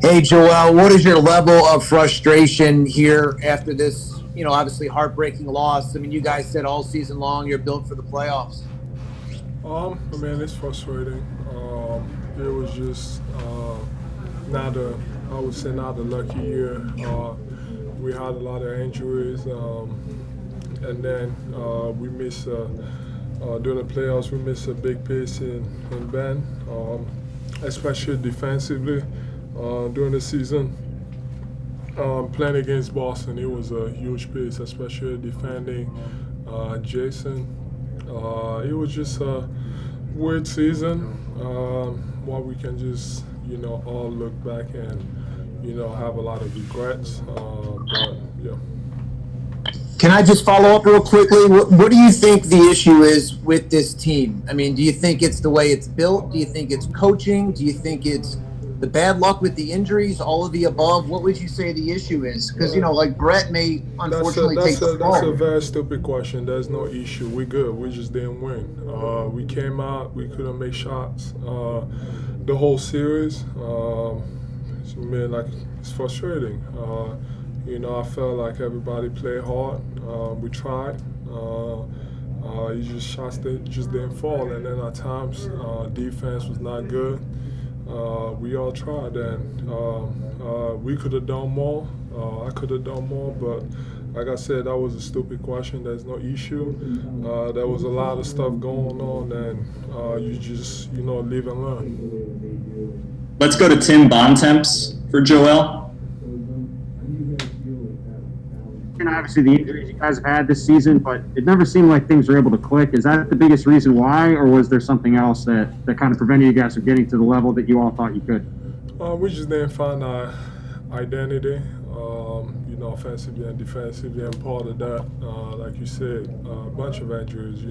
Hey, Joel, what is your level of frustration here after this, obviously heartbreaking loss? I mean, you guys said all season long you're built for the playoffs. I mean, it's frustrating. It was just not a, I would say, not a lucky year. We had a lot of injuries, and then we missed during the playoffs. We missed a big piece in Ben, especially defensively during the season. Playing against Boston, it was a huge piece, especially defending Jason. It was just a weird season. What we can just, all look back and, have a lot of regrets. But yeah. Can I just follow up real quickly? What do you think the issue is with this team? I mean, do you think it's the way it's built? Do you think it's coaching? Do you think it's the bad luck with the injuries? All of the above? What would you say the issue is? Because, like Brett may unfortunately take the fall. That's a very stupid question. There's no issue. We're good. We just didn't win. We came out. We couldn't make shots the whole series. It's frustrating. I felt like everybody played hard. We tried. Shots that just didn't fall. And then at times, defense was not good. We all tried, and we could have done more. I could have done more, but like I said, that was a stupid question. There's no issue. There was a lot of stuff going on, and you just, live and learn. Let's go to Tim Bontemps for Joel. And obviously the injuries you guys have had this season, but it never seemed like things were able to click. Is that the biggest reason why, or was there something else that kind of prevented you guys from getting to the level that you all thought you could? We just didn't find our identity, offensively and defensively, and part of that, like you said, a bunch of injuries.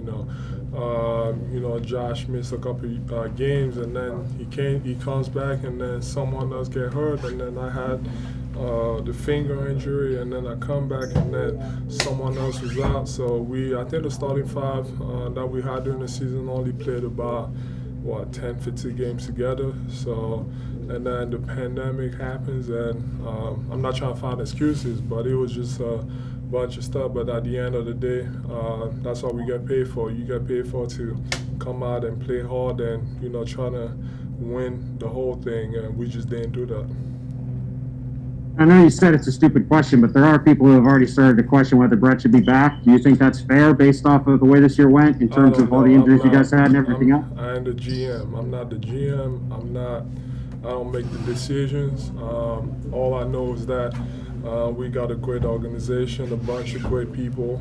Josh missed a couple games, and then he comes back, and then someone else get hurt, and then I had the finger injury, and then I come back, and then someone else was out. So I think the starting five that we had during the season only played about 10, 15 games together. So, and then the pandemic happens, and I'm not trying to find excuses, but it was just a bunch of stuff. But at the end of the day, that's what we get paid for. You get paid for to come out and play hard and, trying to win the whole thing, and we just didn't do that. I know you said it's a stupid question, but there are people who have already started to question whether Brett should be back. Do you think that's fair based off of the way this year went in terms of all the injuries you guys had and everything else? I'm the GM. I'm not the GM. I don't make the decisions. All I know is that we got a great organization, a bunch of great people.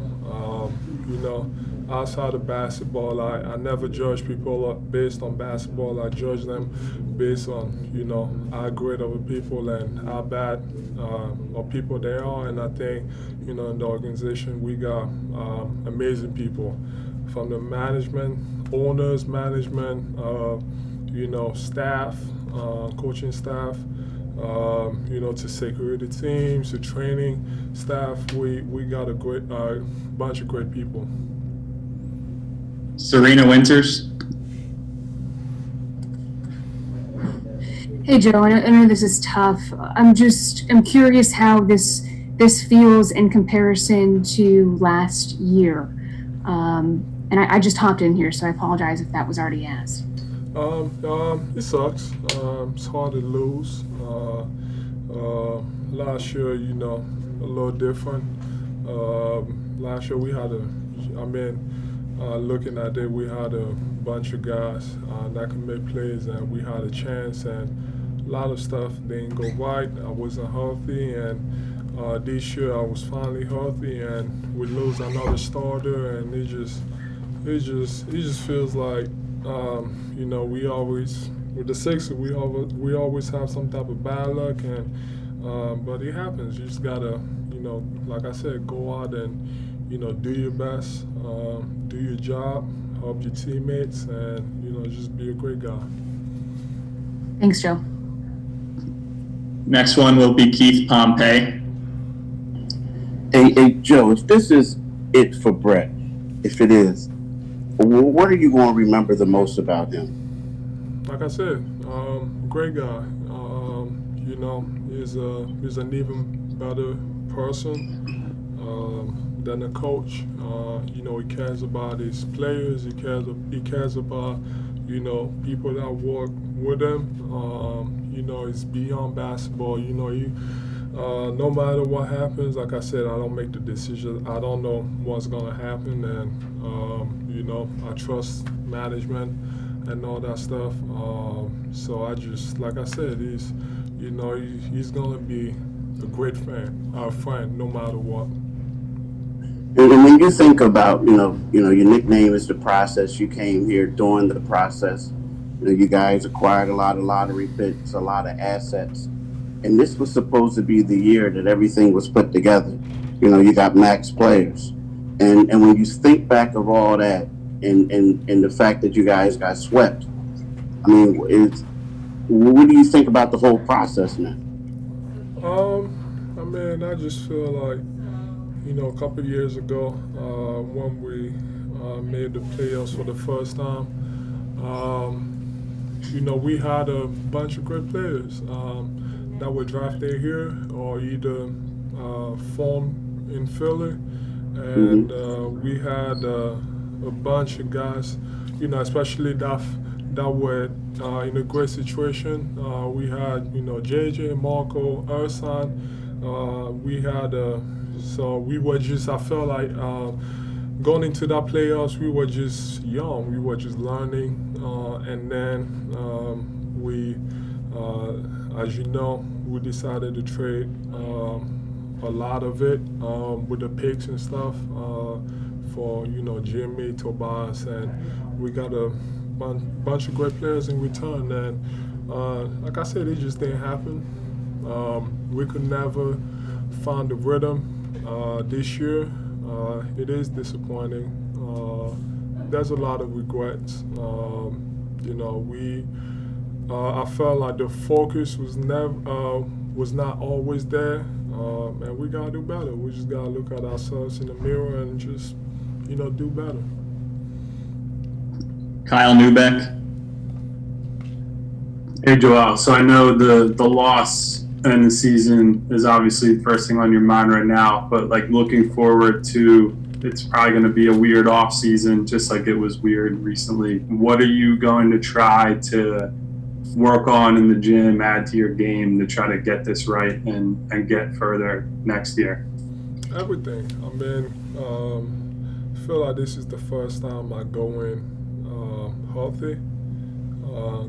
Outside of basketball, I never judge people based on basketball. I judge them based on, how great of a people and how bad of people they are. And I think, in the organization, we got amazing people from the management, owners, management, staff, coaching staff, to security teams, to training staff. We got a great bunch of great people. Serena Winters. Hey Joe, I know this is tough. I'm curious how this feels in comparison to last year. And I just hopped in here, so I apologize if that was already asked. It sucks. It's hard to lose. Last year, a little different. Last year we had looking at it, we had a bunch of guys that could make plays, and we had a chance, and a lot of stuff didn't go right. I wasn't healthy, and this year I was finally healthy, and we lose another starter, and it just feels like we always with the Sixers we always have some type of bad luck, and but it happens. You just gotta like I said, go out and do your best, do your job, help your teammates, and just be a great guy. Thanks, Joe. Next one will be Keith Pompey. Hey, Joe, if this is it for Brett, if it is, what are you going to remember the most about him? Like I said, great guy. you know, he's an even better person than a coach. You know, he cares about his players. He cares about, you know, people that work with him. You know, it's beyond basketball. You know, no matter what happens, like I said, I don't make the decision. I don't know what's gonna happen, and you know, I trust management and all that stuff. So I just, like I said, you know, he's gonna be a great friend, our friend, no matter what. And when you think about, your nickname is the process. You came here during the process. You guys acquired a lot of lottery picks, a lot of assets, and this was supposed to be the year that everything was put together. You got max players, and when you think back of all that, and the fact that you guys got swept, I mean, what do you think about the whole process now? I mean, I just feel like, you know, a couple of years ago, when we made the playoffs for the first time, you know, we had a bunch of great players that were drafted here or either formed in Philly, and we had a bunch of guys, you know, especially that were in a great situation. We had, you know, JJ, Marco, Ersan. We had, so we were just, I felt like going into that playoffs, we were just young. We were just learning. And then we, as you know, we decided to trade a lot of it with the picks and stuff for, you know, Jimmy, Tobias, and we got a bunch of great players in return. And like I said, it just didn't happen. We could never find the rhythm this year. It is disappointing. There's a lot of regrets. You know, I felt like the focus was not always there, and we gotta do better. We just gotta look at ourselves in the mirror and just, you know, do better. Kyle Newbeck. Hey Joel, so I know the loss in the season is obviously the first thing on your mind right now, but like looking forward to, it's probably going to be a weird off season, just like it was weird recently. What are you going to try to work on in the gym, add to your game to try to get this right and get further next year? Everything. I mean, I feel like this is the first time I go in healthy,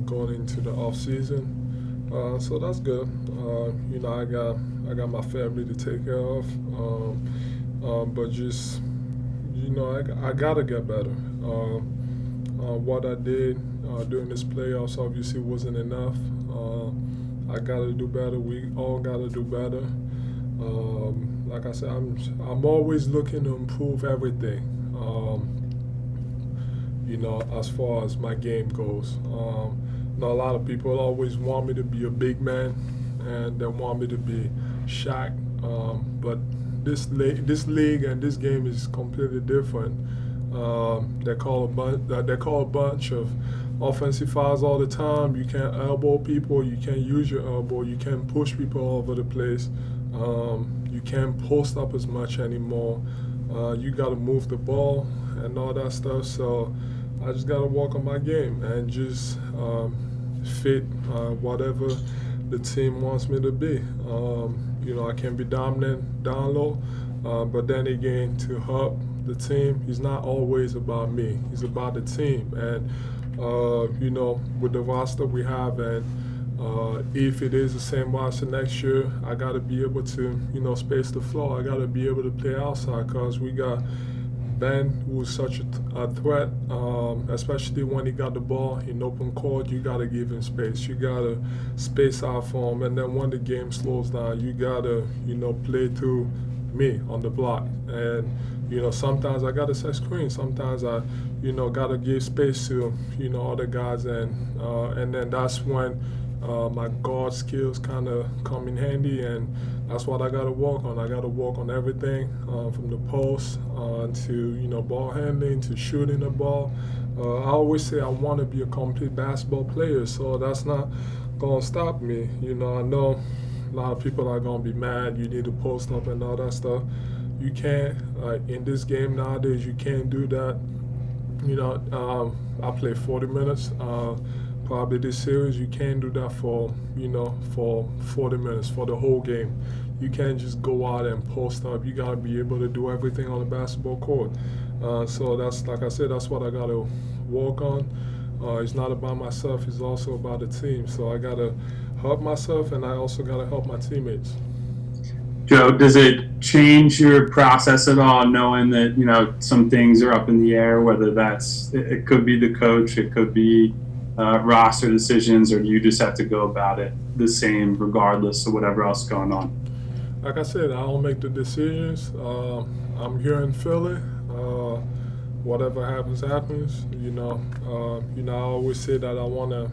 going into the off season. So that's good. You know, I got my family to take care of, but just, you know, I gotta get better. What I did during this playoffs obviously wasn't enough. I gotta do better. We all gotta do better. Like I said, I'm always looking to improve everything. You know, as far as my game goes. You know, a lot of people always want me to be a big man, and they want me to be Shaq. But this league and this game is completely different. They call a bunch of offensive fouls all the time. You can't elbow people. You can't use your elbow. You can't push people all over the place. You can't post up as much anymore. You got to move the ball and all that stuff. So I just got to work on my game and just fit whatever the team wants me to be. You know, I can be dominant down low, but then again, to help the team, it's not always about me. It's about the team. And, you know, with the roster we have, and if it is the same roster next year, I got to be able to, you know, space the floor. I got to be able to play outside because we got Ben, who's such a threat, especially when he got the ball in open court. You got to give him space. You got to space out for him. And then when the game slows down, you got to, you know, play through me on the block. And, you know, sometimes I got to set screens. Sometimes I, you know, got to give space to, you know, other guys. And then that's when my guard skills kind of come in handy, and that's what I got to work on. I got to work on everything from the post to, you know, ball handling to shooting the ball. I always say I want to be a complete basketball player, so that's not gonna stop me. You know, I know a lot of people are gonna be mad. You need to post up and all that stuff. You can't, like in this game nowadays, you can't do that. You know, I played 40 minutes. Probably this series, you can't do that for 40 minutes for the whole game. You can't just go out and post up. You gotta be able to do everything on the basketball court. So that's, like I said, that's what I gotta work on. It's not about myself, it's also about the team. So I gotta help myself and I also gotta help my teammates. Joe, does it change your process at all, knowing that, you know, some things are up in the air, whether it could be the coach, it could be roster decisions, or you just have to go about it the same regardless of whatever else is going on? Like I said, I don't make the decisions. I'm here in Philly. Whatever happens, happens. You know, I always say that I want to,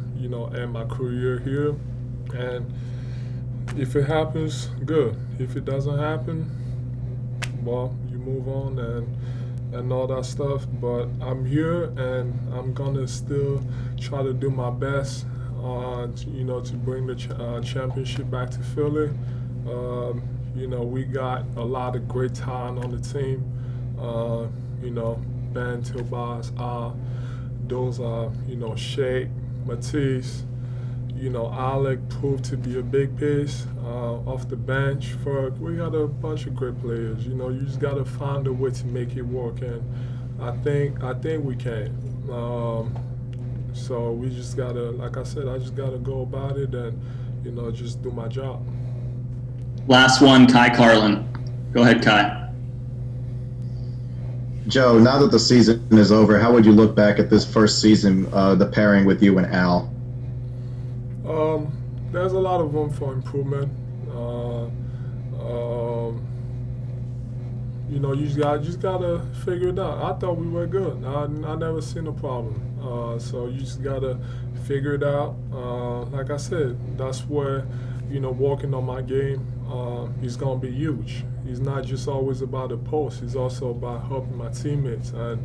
end my career here, and if it happens, good. If it doesn't happen, well, you move on and all that stuff. But I'm here, and I'm gonna still try to do my best, to bring the championship back to Philly. We got a lot of great talent on the team. Ben, Tobias, those are, Shea, Matisse, Alec proved to be a big piece off the bench. We got a bunch of great players. You just got to find a way to make it work, and I think we can. So we just gotta, like I said, I just gotta go about it and just do my job. Last one, Kai Carlin. Go ahead, Kai. Joe, now that the season is over, how would you look back at this first season, the pairing with you and Al? There's a lot of room for improvement. You just gotta figure it out. I thought we were good. I never seen a problem. So you just gotta figure it out. Like I said, that's where working on my game is gonna be huge. It's not just always about the post. It's also about helping my teammates. And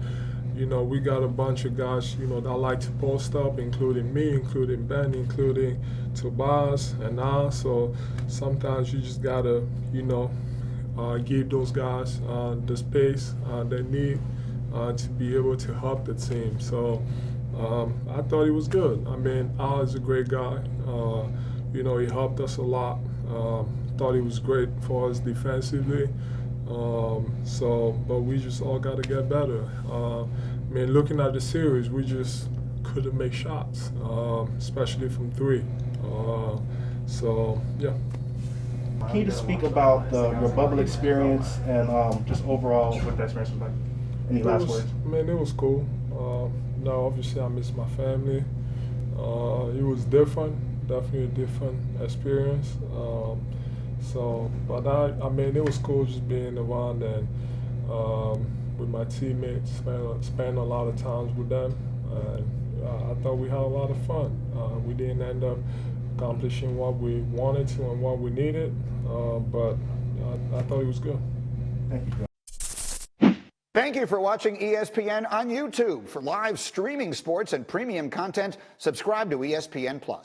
we got a bunch of guys that like to post up, including me, including Ben, including Tobias and Al. So sometimes you just gotta give those guys the space they need to be able to help the team. So I thought he was good. I mean, Al is a great guy. He helped us a lot. Thought he was great for us defensively. But we just all got to get better. Looking at the series, we just couldn't make shots, especially from three. Yeah. Can you just speak about your bubble experience and just overall what that experience was like? Any last words? It was cool. Obviously I miss my family. It was different, definitely a different experience. It was cool just being around and with my teammates, spend a lot of times with them. And I thought we had a lot of fun. We didn't end up accomplishing what we wanted to and what we needed, but I thought it was good. Thank you. Thank you for watching ESPN on YouTube. For live streaming sports and premium content, subscribe to ESPN+.